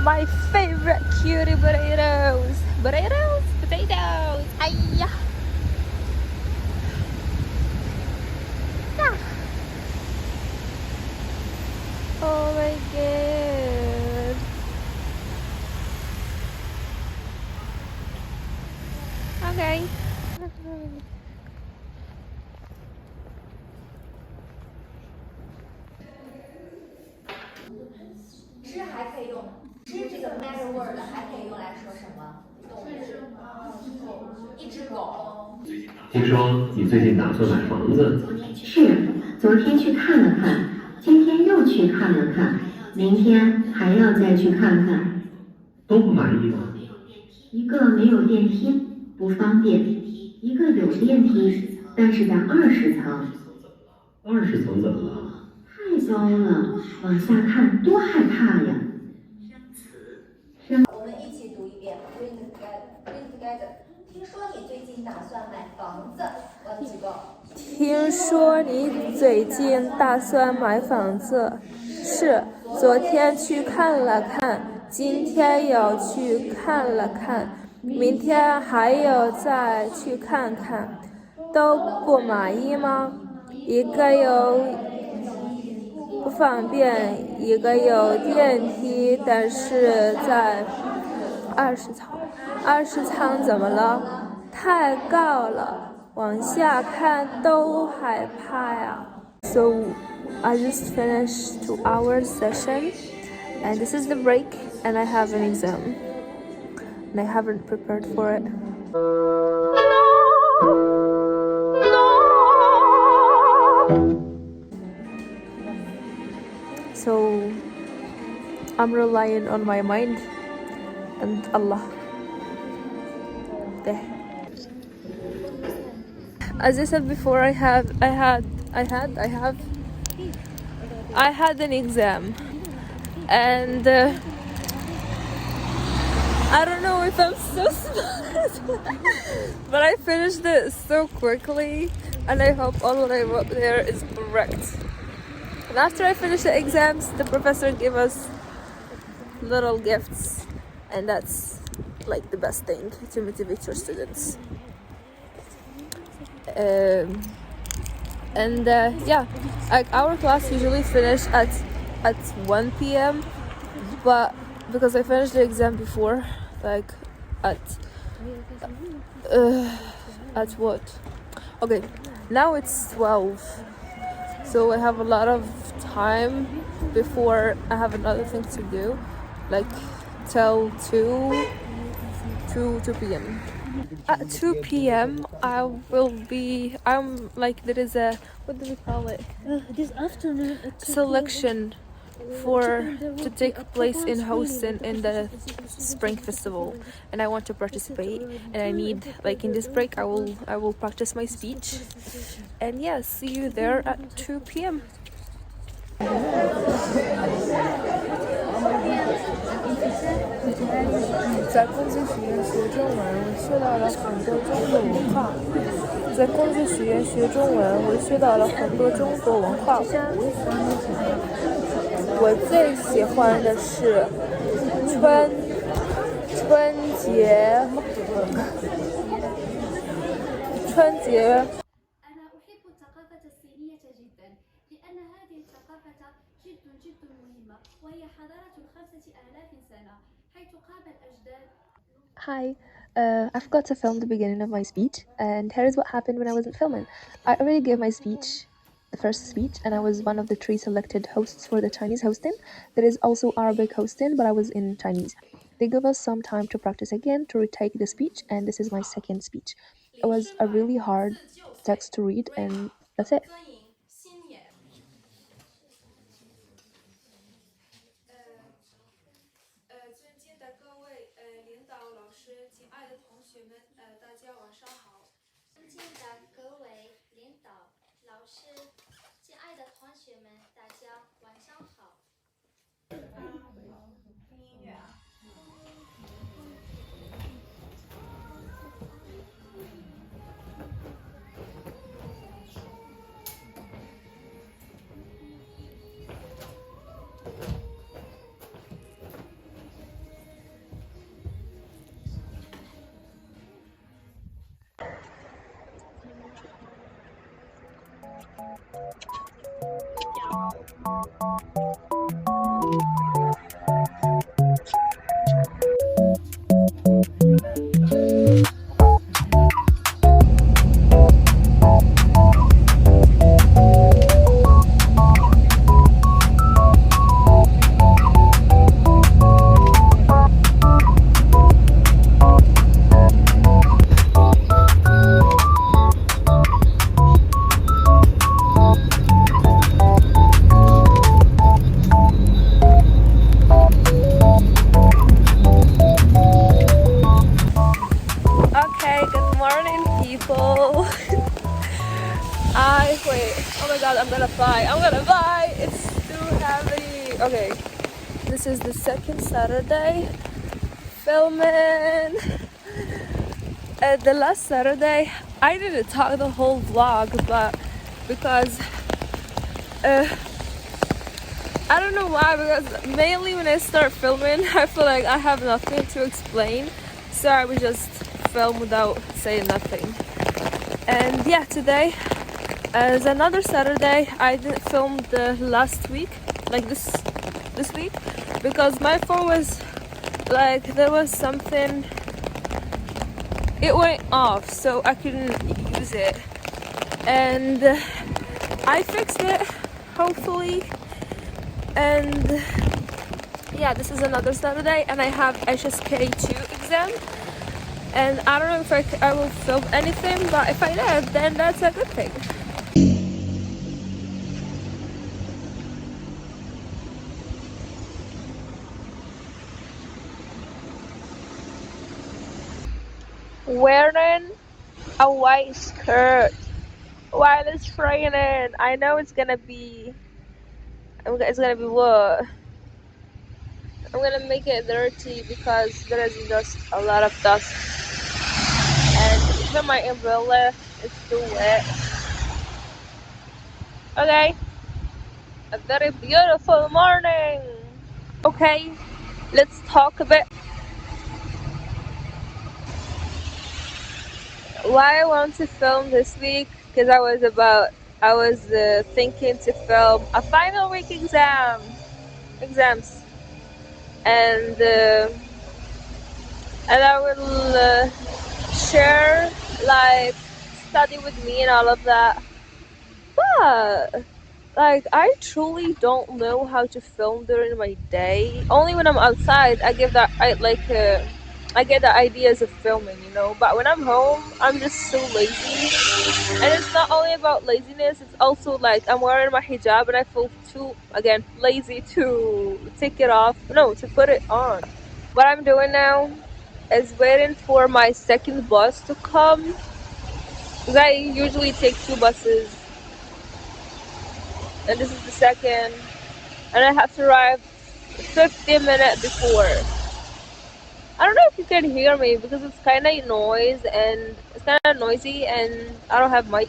My favorite cutie potatoes. Potatoes? Potatoes. Ay. Yeah. Oh my god. Okay. 吃还可以用，吃这个 matter word 还可以用来说什么动物？一只狗。听说你最近打算买房子？是，昨天去看了看，今天又去看了看，明天还要再去看看。都不满意吗？一个没有电梯，不方便；一个有电梯，但是在20层。20层怎么了？太糟了，往下看多害怕呀！我们一起读一遍 ，read together，read together。听说你最近打算买房子，问几个？听说你最近打算买房子，是，昨天去看了看，今天又去看了看，明天还要再去看看，都不满意吗？一个有不方便，一个有电梯，但是在20层。20层怎么了？太高了，往下看都害怕呀。So I just finished 2 hours session, and this is the break, and I have an exam, and I haven't prepared for it. So I'm relying on my mind and Allah. There. As I said before, I had an exam, and I don't know if I'm so smart, but I finished it so quickly, and I hope all what I wrote there is correct. And after I finished the exams, the professor gave us little gifts, and that's like the best thing to motivate your students. Yeah, like our class usually finish at 1 p.m. but because I finished the exam before, like at what? Okay, now it's 12, so I have a lot of time before I have another thing to do, like till 2 p.m. At 2 p.m. I'm like, there is a, what do we call it? This afternoon Selection to take place in Houston in the Spring Festival, and I want to participate, and I need, like, in this break I will practice my speech, and yeah, see you there at 2 p.m.在孔子学院学中文，我学到了很多中国文化。在孔子学院学中文，我学到了很多中国文化。我最喜欢的是春节。أنا أحب الثقافة الصينية جدا لأن هذه الثقافة جد مهمة وهي حضارة 5000 سنة حيث قام الأجداد. Hi, I forgot to film the beginning of my speech, and here's what happened when I wasn't filming. I already gave my speech, the first speech, and I was one of the 3 selected hosts for the Chinese hosting. There is also Arabic hosting, but I was in Chinese. They gave us some time to practice again, to retake the speech, and this is my second speech. it was a really hard text to read, and that's it. Okay, good morning, people. Wait. Oh my god, I'm gonna fly. It's too heavy. Okay, this is the second Saturday filming. The last Saturday, I didn't talk the whole vlog, but because I don't know why, because mainly when I start filming, I feel like I have nothing to explain, so I would just film without saying nothing. And yeah, today is another Saturday. I didn't film the last week, like this week, because my phone was like, there was something, it went off, so I couldn't use it, and I fixed it, hopefully. And yeah, this is another Saturday, and I have HSK 2 exam, and I don't know if I will film anything, but if I did, then that's a good thing. Wearing a white skirt while it's raining. I know it's gonna be what? I'm gonna make it dirty because there is just a lot of dust, and even my umbrella is too wet. Okay, a very beautiful morning. Okay, let's talk a bit. Why I want to film this week, because I was thinking to film a final week exams, and I will share like study with me and all of that. But like, I truly don't know how to film during my day. Only when I'm outside, I get the ideas of filming, you know. But when I'm home, I'm just so lazy. And it's not only about laziness, it's also like I'm wearing my hijab and I feel too, again, lazy to take it off. No, to put it on. What I'm doing now is waiting for my second bus to come. Because I usually take 2 buses, and this is the second. And I have to arrive 15 minutes before. I don't know if you can hear me because it's kind of noisy, and I don't have mic.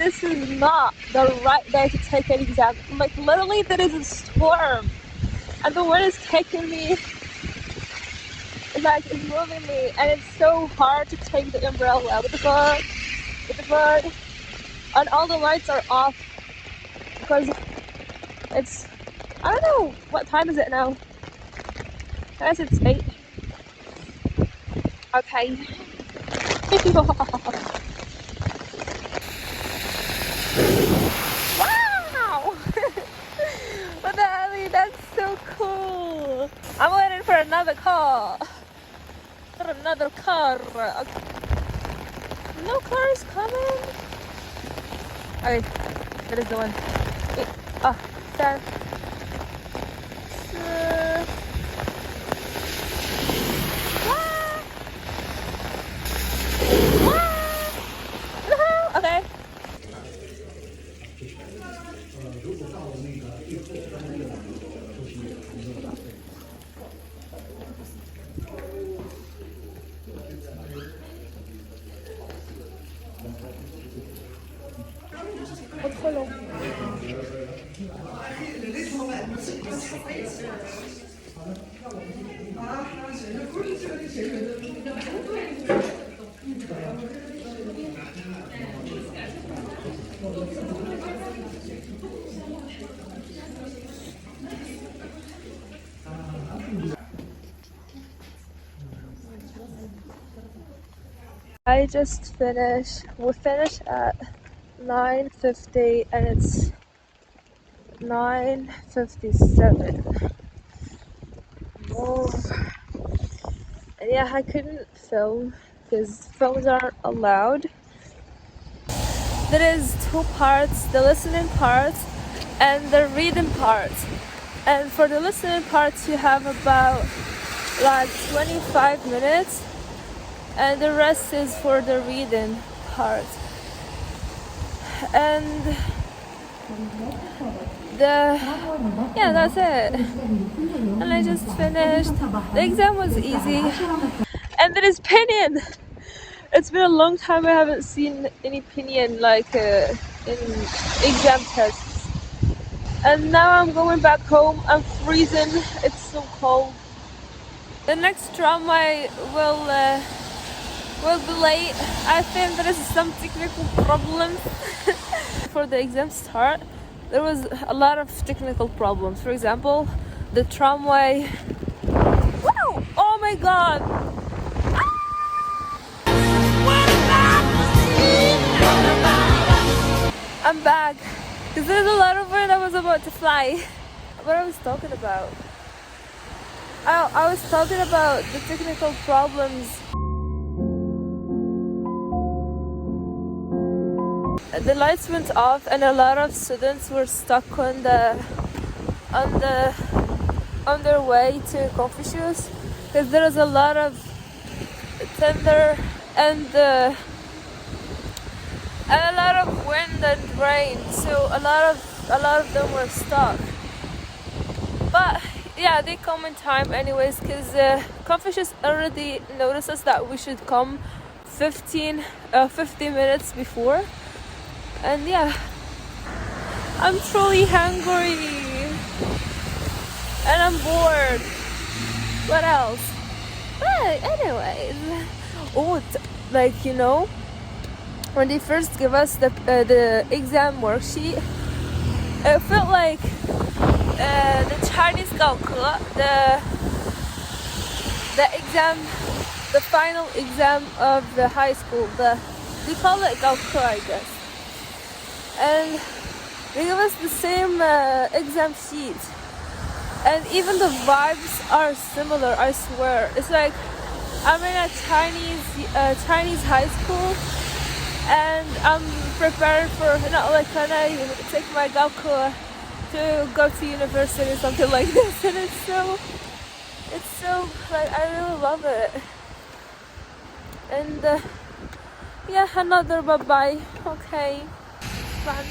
this is not the right day to take an exam. Like literally there is a storm and the wind is taking me, like it's moving me, and it's so hard to take the umbrella with the bird, and all the lights are off because it's, I don't know, what time is it now? I guess it's 8. Okay. Wow! What the hell? That's so cool. I'm waiting for another car. For another car. Okay. No car is coming. Okay, that is the one. Oh, that. Okay. I just finished. We finished at 9:50 and it's 9:57. Oh. And yeah, I couldn't film because phones aren't allowed. There is 2 parts, the listening part and the reading part. And for the listening part you have about like 25 minutes and the rest is for the reading part. And that's it. And I just finished. The exam was easy. And there is pinyin. It's been a long time I haven't seen any pinyin like in exam tests. And now I'm going back home. I'm freezing. It's so cold. The next tramway will be late. I think there is some technical problems. For the exam start, there was a lot of technical problems. For example, the tramway. Wow! Oh my god! I'm back because there's a lot of wind. I was about to fly. What I was talking about? I was talking about the technical problems. The lights went off and a lot of students were stuck on their way to Confucius because there was a lot of thunder and a lot of wind and rain, so a lot of them were stuck. But yeah, they come in time anyways because Confucius already noticed us that we should come 15 minutes before. And yeah, I'm truly hungry and I'm bored. What else? But anyways, like you know, when they first give us the exam worksheet, it felt like the Chinese Gaoke, the exam, the final exam of the high school. They call it Gaoke, I guess. And they give us the same exam sheet, and even the vibes are similar. I swear, it's like I'm in a Chinese high school, and I'm prepared for when I take my Gaoke to go to university or something like this, and it's so like I really love it. And yeah, another bye-bye. Okay. Bye.